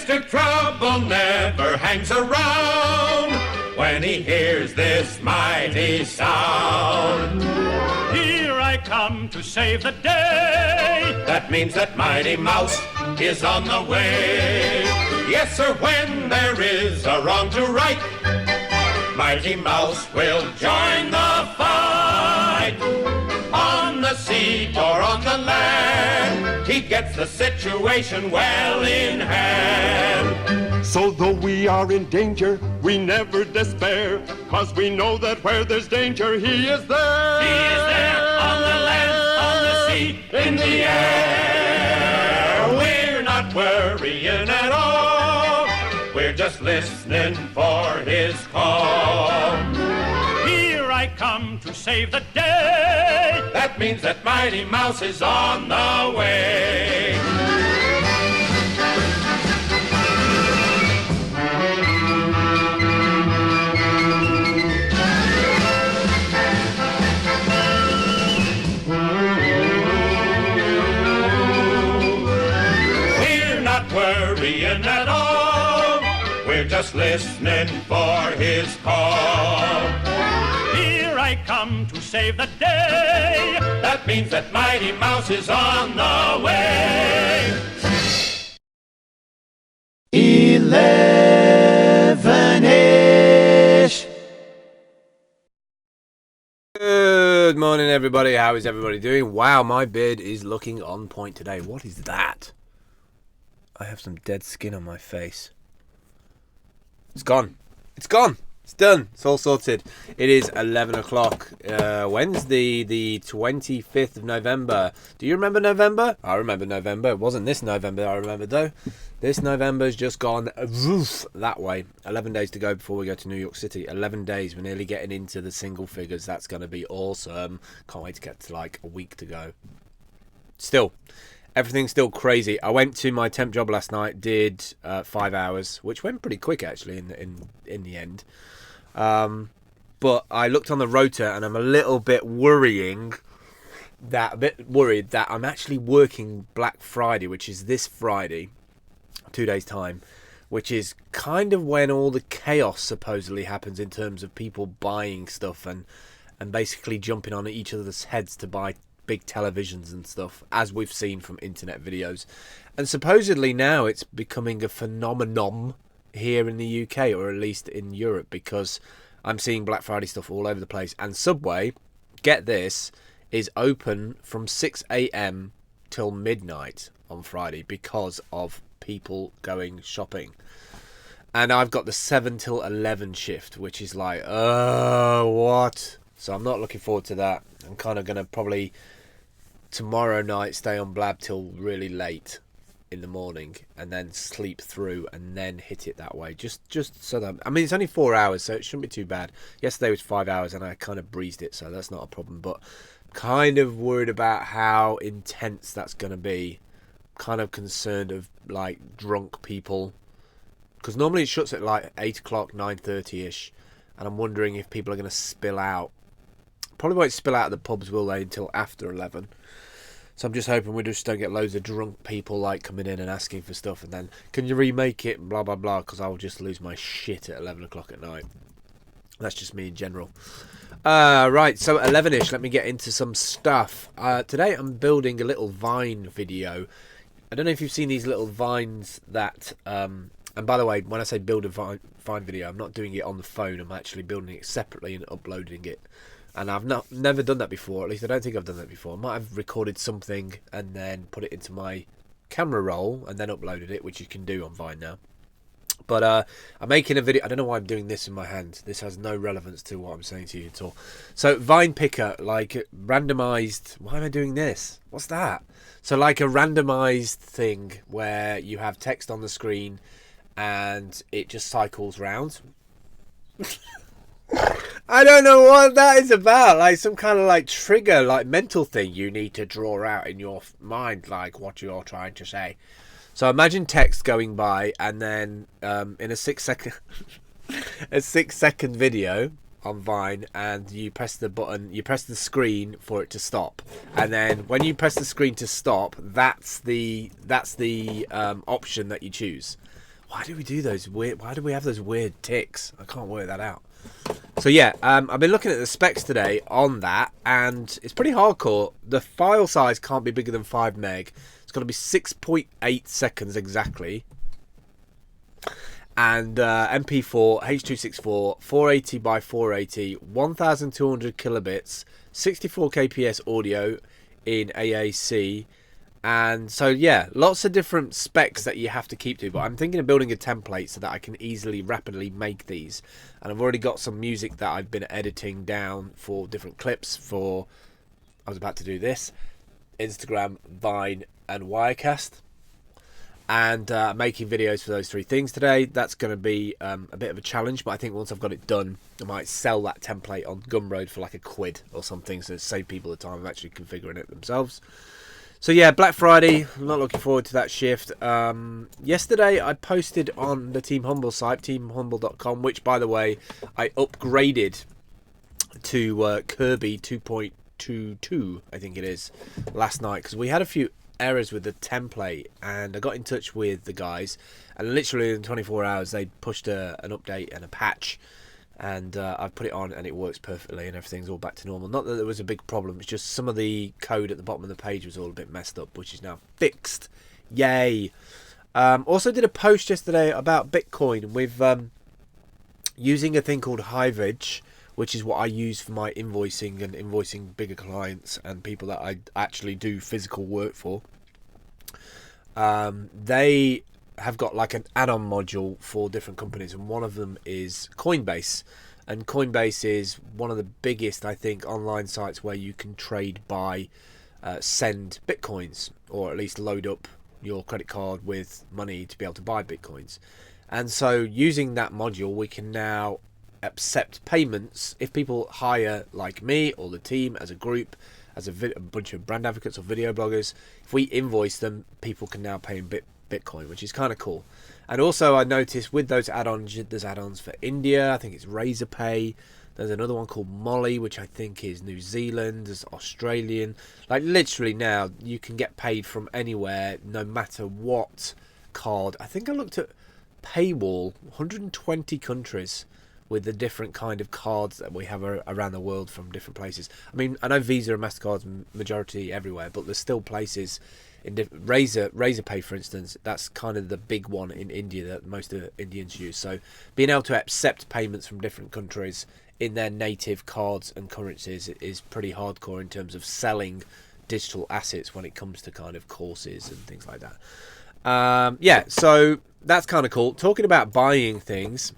Mr. Trouble never hangs around when he hears this mighty sound. Here I come to save the day. That means that Mighty Mouse is on the way. Yes, sir, when there is a wrong to right, Mighty Mouse will join the fight. On the sea or on the land, he gets the situation well in hand. So though we are in danger, we never despair, 'cause we know that where there's danger, he is there. He is there on the land, on the sea, In the air, we're not worrying at all. We're just listening for his call. Here I come to save the day. That means that Mighty Mouse is on the way. We're not worrying at all. We're just listening for his call. Here I come to save the day. That means that Mighty Mouse is on the way. 11ish. Good morning, everybody. How is everybody doing? Wow, my beard is looking on point today. What is that? I have some dead skin on my face. It's gone. It's gone. It's done. It's all sorted. It is 11 o'clock. Wednesday, the 25th of November. Do you remember November? I remember November. It wasn't this November I remember, though. This November's just gone woof that way. 11 days to go before we go to New York City. 11 days. We're nearly getting into the single figures. That's going to be awesome. Can't wait to get to like a week to go. Still, everything's still crazy. I went to my temp job last night, did 5 hours, which went pretty quick actually in the end. But I looked on the rotor and I'm a little bit worried that I'm actually working Black Friday, which is this Friday, 2 days time, which is kind of when all the chaos supposedly happens in terms of people buying stuff and basically jumping on each other's heads to buy big televisions and stuff, as we've seen from internet videos. And supposedly now it's becoming a phenomenon here in the UK, or at least in Europe, because I'm seeing Black Friday stuff all over the place. And Subway, get this, is open from 6 AM till midnight on Friday because of people going shopping. And I've got the 7 till 11 shift, which is like, what? So I'm not looking forward to that. I'm kind of going to probably tomorrow night stay on Blab till really late in the morning and then sleep through and then hit it that way, just so that, I mean, it's only 4 hours, so it shouldn't be too bad. Yesterday was 5 hours and I kind of breezed it, so that's not a problem, but kind of worried about how intense that's going to be. Kind of concerned of like drunk people, because normally it shuts at like 8 o'clock, 9:30 ish, and I'm wondering if people are going to spill out. Probably won't spill out of the pubs, will they, until after 11. So I'm just hoping we just don't get loads of drunk people like coming in and asking for stuff and then, can you remake it, blah blah blah, because I'll just lose my shit at 11 o'clock at night. That's just me in general. Right, so 11ish, let me get into some stuff. Today I'm building a little Vine video. I don't know if you've seen these little vines that, and by the way, when I say build a Vine video, I'm not doing it on the phone, I'm actually building it separately and uploading it. And I've never done that before, at least I don't think I've done that before. I might have recorded something and then put it into my camera roll and then uploaded it, which you can do on Vine now. But I'm making a video. I don't know why I'm doing this in my hand. This has no relevance to what I'm saying to you at all. So Vine Picker, like randomized. Why am I doing this? What's that? So like a randomized thing where you have text on the screen and it just cycles round. I don't know what that is about. Like some kind of like trigger, like mental thing you need to draw out in your mind, like what you're trying to say. So imagine text going by, and then in a 6 second, a 6 second video on Vine, and you press the button, you press the screen for it to stop, and then when you press the screen to stop, that's the option that you choose. Why do we do those weird? Why do we have those weird ticks? I can't work that out. So yeah, I've been looking at the specs today on that, and it's pretty hardcore. The file size can't be bigger than 5 meg. It's got to be 6.8 seconds exactly. And MP4, H.264, 480 by 480, 1200 kilobits, 64 kps audio in AAC. And so yeah, lots of different specs that you have to keep to, but I'm thinking of building a template so that I can easily rapidly make these. And I've already got some music that I've been editing down for different clips for, I was about to do this, Instagram, Vine and Wirecast, and making videos for those 3 things today. That's going to be a bit of a challenge, but I think once I've got it done, I might sell that template on Gumroad for like £1 or something, so save people the time of actually configuring it themselves. So yeah, Black Friday, I'm not looking forward to that shift. Yesterday I posted on the Team Humble site, teamhumble.com, which by the way, I upgraded to Kirby 2.22, I think it is, last night, because we had a few errors with the template, and I got in touch with the guys, and literally in 24 hours they pushed an update and a patch, and I've put it on and it works perfectly and everything's all back to normal. Not that there was a big problem, it's just some of the code at the bottom of the page was all a bit messed up, which is now fixed. Yay. Also did a post yesterday about Bitcoin with using a thing called Hivage, which is what I use for my invoicing and invoicing bigger clients and people that I actually do physical work for. They have got like an add-on module for different companies, and one of them is Coinbase. And Coinbase is one of the biggest, I think, online sites where you can trade, buy, send bitcoins, or at least load up your credit card with money to be able to buy bitcoins. And so using that module, we can now accept payments if people hire like me or the team as a group, as a bunch of brand advocates or video bloggers. If we invoice them, people can now pay in Bitcoin, which is kind of cool. And also I noticed with those add-ons, there's add-ons for India, I think it's Razorpay, there's another one called Molly, which I think is New Zealand, there's Australian. Like literally now you can get paid from anywhere, no matter what card. I think I looked at Paywall, 120 countries with the different kind of cards that we have around the world from different places. I mean, I know Visa and MasterCard's majority everywhere, but there's still places in Razorpay, for instance. That's kind of the big one in India that most Indians use. So being able to accept payments from different countries in their native cards and currencies is pretty hardcore in terms of selling digital assets when it comes to kind of courses and things like that. Yeah, so that's kind of cool. Talking about buying things,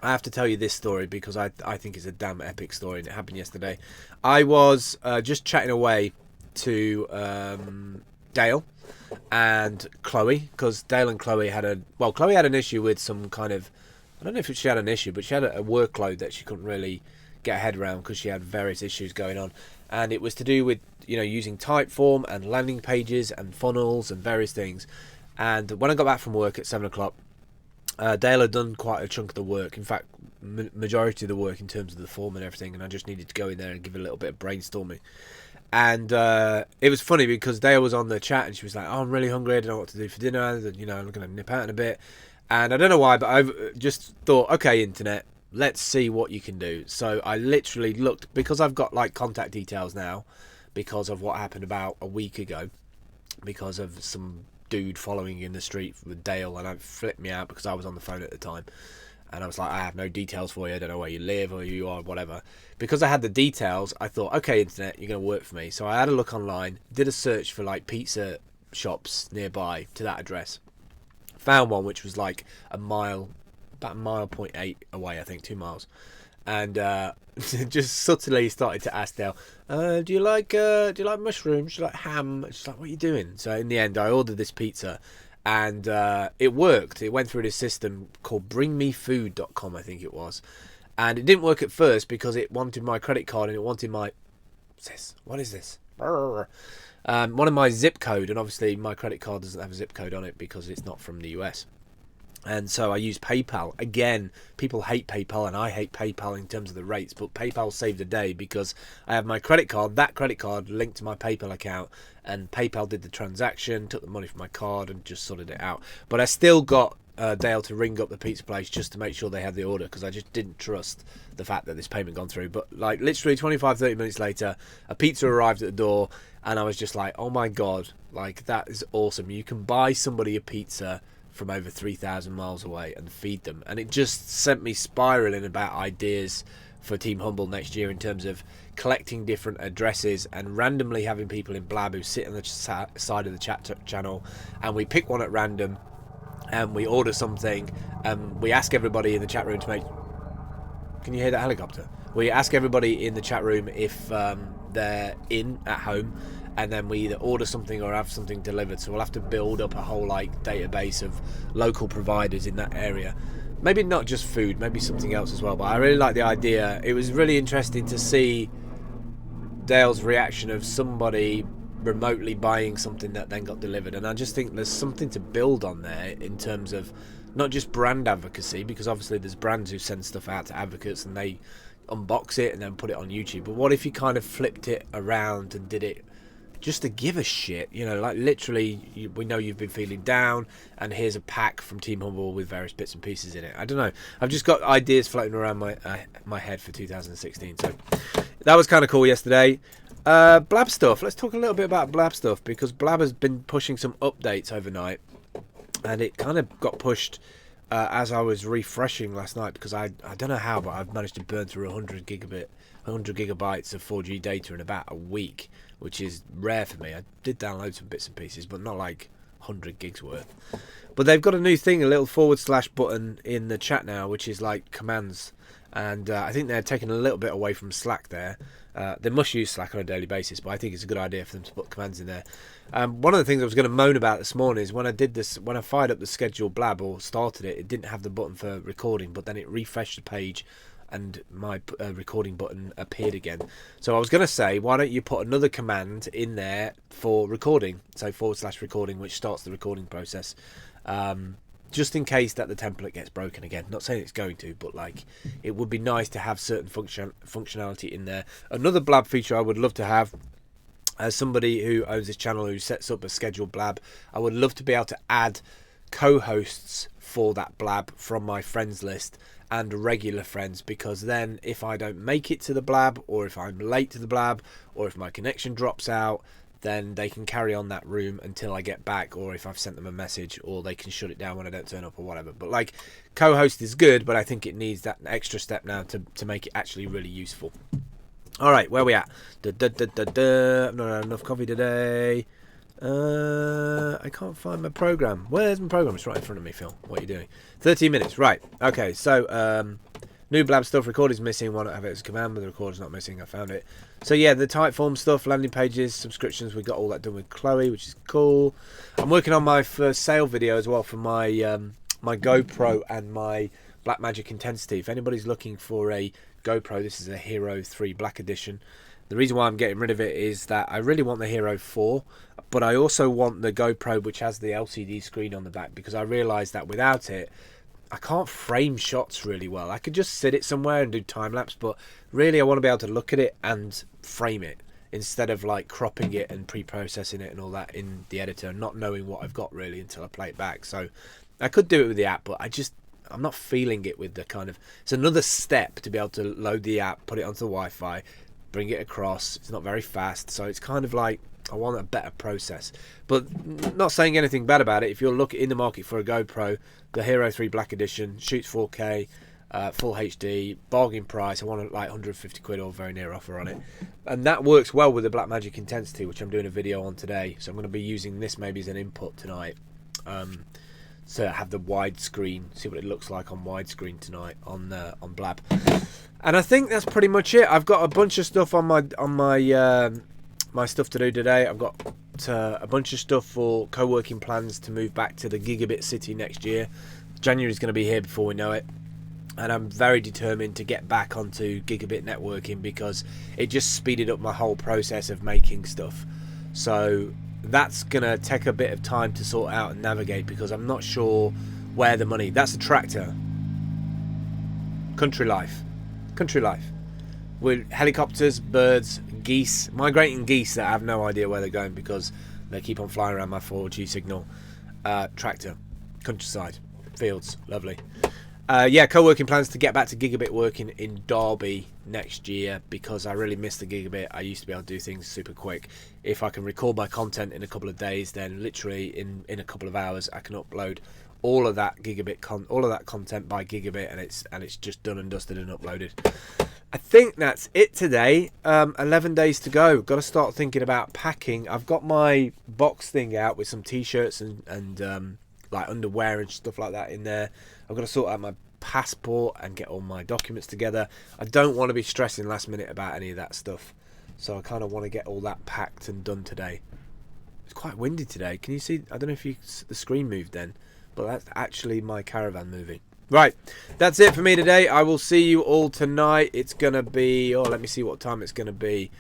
I have to tell you this story because I think it's a damn epic story, and it happened yesterday. I was just chatting away to Dale and Chloe, because Dale and Chloe had Chloe had an issue with some kind of, I don't know if she had an issue, but she had a workload that she couldn't really get her head around because she had various issues going on, and it was to do with, you know, using Typeform and landing pages and funnels and various things. And when I got back from work at 7 o'clock, Dale had done quite a chunk of the work, in fact majority of the work in terms of the form and everything, and I just needed to go in there and give it a little bit of brainstorming. And it was funny because Dale was on the chat and she was like, oh, I'm really hungry, I don't know what to do for dinner, and, you know, I'm going to nip out in a bit. And I don't know why, but I just thought, okay, internet, let's see what you can do. So I literally looked, because I've got like contact details now because of what happened about a week ago, because of some dude following in the street with Dale, and it flipped me out because I was on the phone at the time, and I was like, I have no details for you, I don't know where you live or who you are, whatever. Because I had the details, I thought, okay, internet, you're going to work for me. So I had a look online, did a search for like pizza shops nearby to that address, found one which was like a mile, about a mile 0.8 away, I think 2 miles, and just subtly started to ask Dale, do you like mushrooms? Do you like ham? She's like, what are you doing? So in the end, I ordered this pizza, and it worked. It went through this system called bringmefood.com, I think it was, and it didn't work at first because it wanted my credit card and it wanted my, what is this? One of my zip code, and obviously my credit card doesn't have a zip code on it because it's not from the US. And so I use PayPal. Again, people hate PayPal, and I hate PayPal in terms of the rates, but PayPal saved the day because I have my credit card, that credit card linked to my PayPal account, and PayPal did the transaction, took the money from my card and just sorted it out. But I still got Dale to ring up the pizza place just to make sure they had the order, because I just didn't trust the fact that this payment gone through. But like literally 25-30 minutes later, a pizza arrived at the door, and I was just like, oh my god, like that is awesome. You can buy somebody a pizza from over 3,000 miles away and feed them. And it just sent me spiraling about ideas for Team Humble next year in terms of collecting different addresses and randomly having people in Blab who sit on the side of the chat channel, and we pick one at random and we order something, and we ask everybody in the chat room to make... Can you hear that helicopter? We ask everybody in the chat room if they're in at home, and then we either order something or have something delivered. So we'll have to build up a whole like database of local providers in that area. Maybe not just food, maybe something else as well. But I really like the idea. It was really interesting to see Dale's reaction of somebody remotely buying something that then got delivered. And I just think there's something to build on there in terms of not just brand advocacy, because obviously there's brands who send stuff out to advocates and they unbox it and then put it on YouTube. But what if you kind of flipped it around and did it just to give a shit, you know, like literally we know you've been feeling down and here's a pack from Team Humble with various bits and pieces in it. I don't know, I've just got ideas floating around my head for 2016, so that was kind of cool yesterday. Blab stuff, let's talk a little bit about Blab stuff, because Blab has been pushing some updates overnight, and it kind of got pushed as I was refreshing last night, because I don't know how, but I've managed to burn through 100 gigabytes of 4G data in about a week, which is rare for me. I did download some bits and pieces, but not like 100 gigs worth. But they've got a new thing, a little / button in the chat now, which is like commands, and I think they're taking a little bit away from Slack there. They must use Slack on a daily basis, but I think it's a good idea for them to put commands in there. One of the things I was going to moan about this morning is when I fired up the scheduled Blab or started it, it didn't have the button for recording, but then it refreshed the page and my recording button appeared again. So I was going to say, why don't you put another command in there for recording, so / recording, which starts the recording process, just in case that the template gets broken again. Not saying it's going to, but like it would be nice to have certain functionality in there. Another Blab feature I would love to have, as somebody who owns this channel who sets up a scheduled Blab, I would love to be able to add co-hosts for that Blab from my friends list and regular friends, because then if I don't make it to the Blab, or if I'm late to the Blab, or if my connection drops out, then they can carry on that room until I get back, or if I've sent them a message, or they can shut it down when I don't turn up or whatever. But like, co-host is good, but I think it needs that extra step now to make it actually really useful. Alright, where are we at? I've not had enough coffee today. I can't find my program. Where's my program? It's right in front of me, Phil. What are you doing? 13 minutes. Right. Okay. So, new Blab stuff. Recording's missing. Why not have it as a command? But the recorder's not missing. I found it. So yeah, the Typeform stuff, landing pages, subscriptions. We got all that done with Chloe, which is cool. I'm working on my first sale video as well for my my GoPro and my Blackmagic Intensity. If anybody's looking for a GoPro, this is a Hero 3 Black Edition. The reason why I'm getting rid of it is that I really want the Hero 4, but I also want the GoPro which has the LCD screen on the back, because I realised that without it I can't frame shots really well. I could just sit it somewhere and do time-lapse, but really I want to be able to look at it and frame it, instead of like cropping it and pre-processing it and all that in the editor and not knowing what I've got really until I play it back. So I could do it with the app, but I'm not feeling it with the kind of... It's another step to be able to load the app, put it onto the Wi-Fi, bring it across. It's not very fast, so it's kind of like I want a better process. But not saying anything bad about it. If you're looking in the market for a GoPro, the Hero 3 Black Edition shoots 4K, full HD, bargain price. I want like 150 quid or very near offer on it, and that works well with the Blackmagic Intensity, which I'm doing a video on today. So I'm going to be using this maybe as an input tonight. So I have the widescreen, see what it looks like on widescreen tonight on Blab. And I think that's pretty much it. I've got a bunch of stuff on my stuff to do today. I've got a bunch of stuff for co-working plans to move back to the Gigabit City next year. January's going to be here before we know it. And I'm very determined to get back onto gigabit networking, because it just speeded up my whole process of making stuff. So that's going to take a bit of time to sort out and navigate, because I'm not sure where the money... That's a tractor. Country life. Country life. With helicopters, birds, geese, migrating geese that I have no idea where they're going because they keep on flying around my 4G signal. Tractor. Countryside. Fields, lovely. Yeah, co-working plans to get back to gigabit working in Derby next year, because I really miss the gigabit. I used to be able to do things super quick. If I can record my content in a couple of days, then literally in a couple of hours I can upload all of that content by gigabit, and it's just done and dusted and uploaded. I think that's it today. 11 days to go. Got to start thinking about packing. I've got my box thing out with some t-shirts and like underwear and stuff like that in there. I've got to sort out my passport and get all my documents together. I don't want to be stressing last minute about any of that stuff, so I kind of want to get all that packed and done today. It's quite windy today. Can you see? I don't know if the screen moved then, but that's actually my caravan moving. Right, that's it for me today. I will see you all tonight. It's gonna be, let me see what time it's gonna be.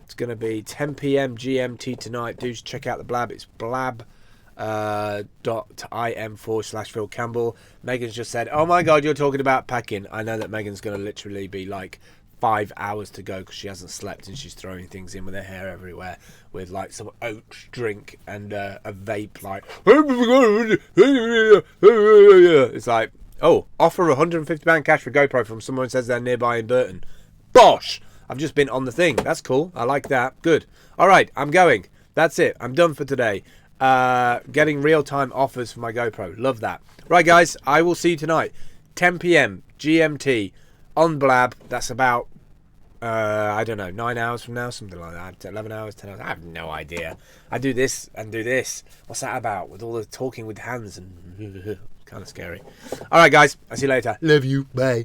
It's gonna be 10 p.m. GMT tonight. Do check out the Blab. It's blab.im/Phil Campbell. Megan's just said, oh my god, you're talking about packing. I know that Megan's going to literally be like 5 hours to go because she hasn't slept and she's throwing things in with her hair everywhere with like some oat drink and a vape, like it's like, oh, offer £150 cash for GoPro from someone who says they're nearby in Burton. Bosh! I've just been on the thing. That's cool. I like that. Good. All right, I'm going. That's it. I'm done for today. Getting real-time offers for my GoPro. Love that. Right, guys, I will see you tonight, 10 p.m. GMT on Blab. That's about, I don't know, 9 hours from now, something like that. 11 hours, 10 hours. I have no idea. I do this and do this. What's that about? With all the talking with hands and kind of scary. All right, guys, I'll see you later. Love you. Bye.